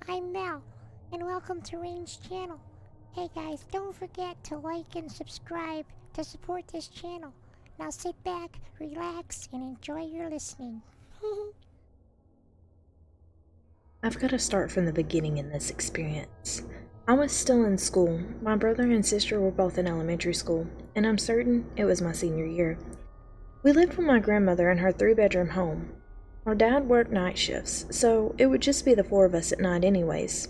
I'm Mel, and welcome to Rain's channel. Hey guys, don't forget to like and subscribe to support this channel. Now sit back, relax, and enjoy your listening. I've got to start from the beginning in this experience. I was still in school. My brother and sister were both in elementary school, and I'm certain it was my senior year. We lived with my grandmother in her 3-bedroom home. Our dad worked night shifts, so it would just be the 4 of us at night anyways.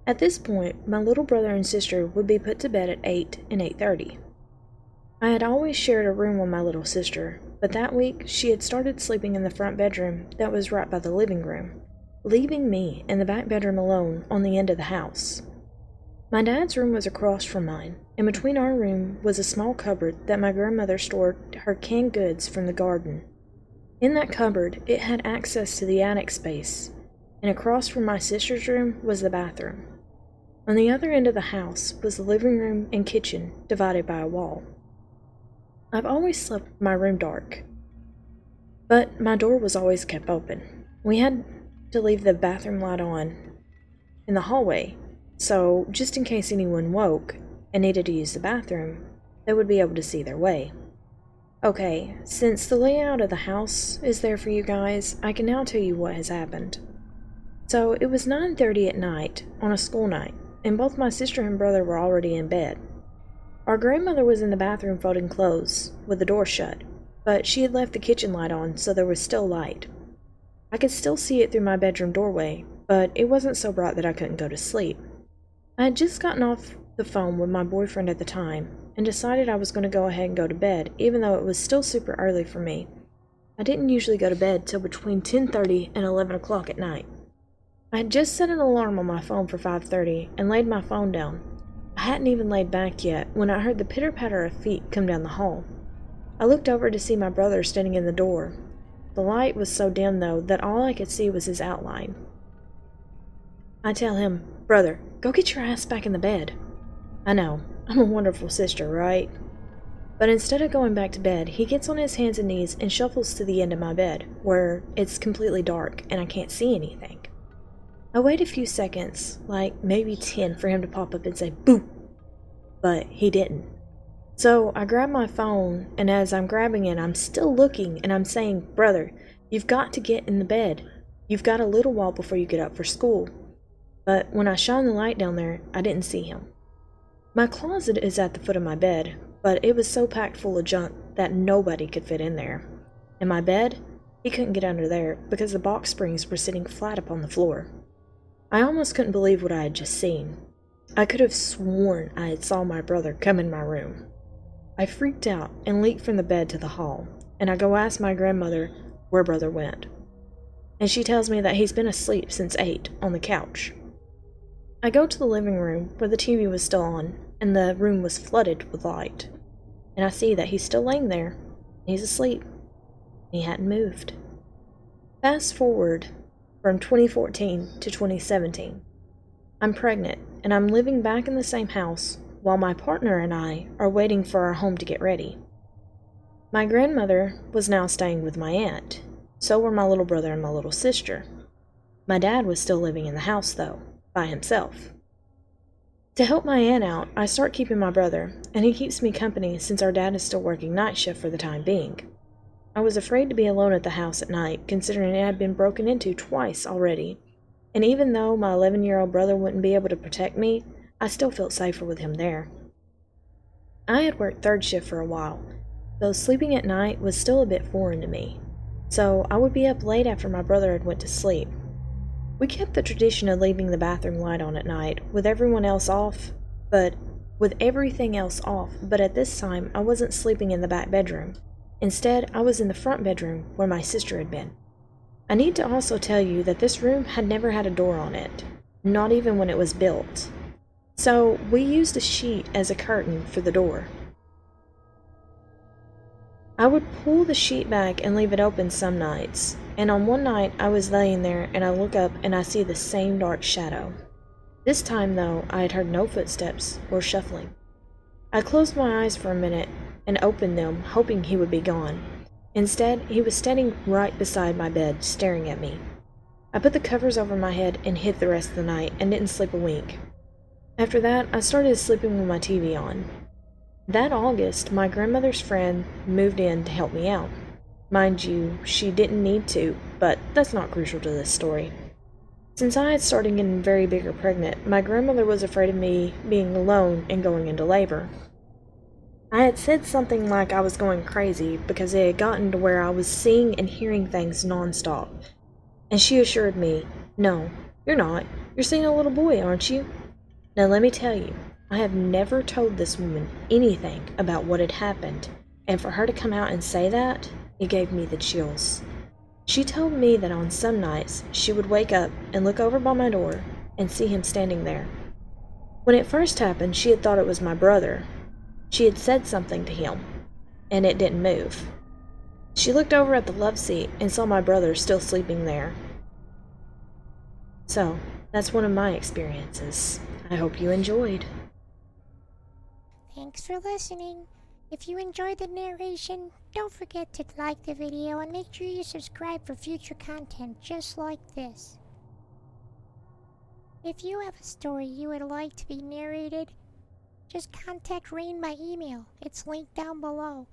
At this point, my little brother and sister would be put to bed at 8 and 8:30. I had always shared a room with my little sister, but that week she had started sleeping in the front bedroom that was right by the living room, leaving me in the back bedroom alone on the end of the house. My dad's room was across from mine, and between our room was a small cupboard that my grandmother stored her canned goods from the garden. In that cupboard, it had access to the attic space, and across from my sister's room was the bathroom. On the other end of the house was the living room and kitchen, divided by a wall. I've always slept my room dark, but my door was always kept open. We had to leave the bathroom light on in the hallway, so just in case anyone woke and needed to use the bathroom, they would be able to see their way. Okay, since the layout of the house is there for you guys, I can now tell you what has happened. So it was 9:30 at night on a school night, and both my sister and brother were already in bed. Our grandmother was in the bathroom folding clothes, with the door shut, but she had left the kitchen light on, so there was still light. I could still see it through my bedroom doorway, but it wasn't so bright that I couldn't go to sleep. I had just gotten off the phone with my boyfriend at the time, and decided I was going to go ahead and go to bed, even though it was still super early for me. I didn't usually go to bed till between 10:30 and 11 o'clock at night. I had just set an alarm on my phone for 5:30 and laid my phone down. I hadn't even laid back yet when I heard the pitter-patter of feet come down the hall. I looked over to see my brother standing in the door. The light was so dim, though, that all I could see was his outline. I tell him, "Brother, go get your ass back in the bed." I know, I'm a wonderful sister, right? But instead of going back to bed, he gets on his hands and knees and shuffles to the end of my bed, where it's completely dark and I can't see anything. I wait a few seconds, like maybe 10, for him to pop up and say, "Boo!" But he didn't. So I grab my phone, and as I'm grabbing it, I'm still looking, and I'm saying, "Brother, you've got to get in the bed. You've got a little while before you get up for school." But when I shone the light down there, I didn't see him. My closet is at the foot of my bed, but it was so packed full of junk that nobody could fit in there. And my bed, he couldn't get under there because the box springs were sitting flat upon the floor. I almost couldn't believe what I had just seen. I could have sworn I had saw my brother come in my room. I freaked out and leaped from the bed to the hall, and I go ask my grandmother where brother went. And she tells me that he's been asleep since 8 on the couch. I go to the living room where the TV was still on, and the room was flooded with light. And I see that he's still laying there. He's asleep. He hadn't moved. Fast forward from 2014 to 2017. I'm pregnant, and I'm living back in the same house while my partner and I are waiting for our home to get ready. My grandmother was now staying with my aunt. So were my little brother and my little sister. My dad was still living in the house, though, by himself. To help my aunt out, I start keeping my brother, and he keeps me company since our dad is still working night shift for the time being. I was afraid to be alone at the house at night, considering it had been broken into twice already, and even though my 11-year-old brother wouldn't be able to protect me, I still felt safer with him there. I had worked third shift for a while, though sleeping at night was still a bit foreign to me, so I would be up late after my brother had went to sleep. We kept the tradition of leaving the bathroom light on at night, with everything else off, but at this time I wasn't sleeping in the back bedroom. Instead, I was in the front bedroom where my sister had been. I need to also tell you that this room had never had a door on it, not even when it was built. So we used a sheet as a curtain for the door. I would pull the sheet back and leave it open some nights, and on one night I was laying there and I look up and I see the same dark shadow. This time, though, I had heard no footsteps or shuffling. I closed my eyes for a minute and opened them, hoping he would be gone. Instead, he was standing right beside my bed, staring at me. I put the covers over my head and hid the rest of the night and didn't sleep a wink. After that, I started sleeping with my TV on. That August, my grandmother's friend moved in to help me out. Mind you, she didn't need to, but that's not crucial to this story. Since I had started getting very big or pregnant, my grandmother was afraid of me being alone and going into labor. I had said something like I was going crazy because it had gotten to where I was seeing and hearing things nonstop, and she assured me, "No, you're not. You're seeing a little boy, aren't you?" Now let me tell you, I have never told this woman anything about what had happened, and for her to come out and say that, it gave me the chills. She told me that on some nights she would wake up and look over by my door and see him standing there. When it first happened, she had thought it was my brother. She had said something to him, and it didn't move. She looked over at the love seat and saw my brother still sleeping there. So, that's one of my experiences. I hope you enjoyed. Thanks for listening. If you enjoyed the narration, don't forget to like the video and make sure you subscribe for future content just like this. If you have a story you would like to be narrated, just contact Rain by email. It's linked down below.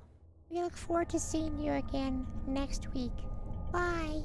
We look forward to seeing you again next week. Bye!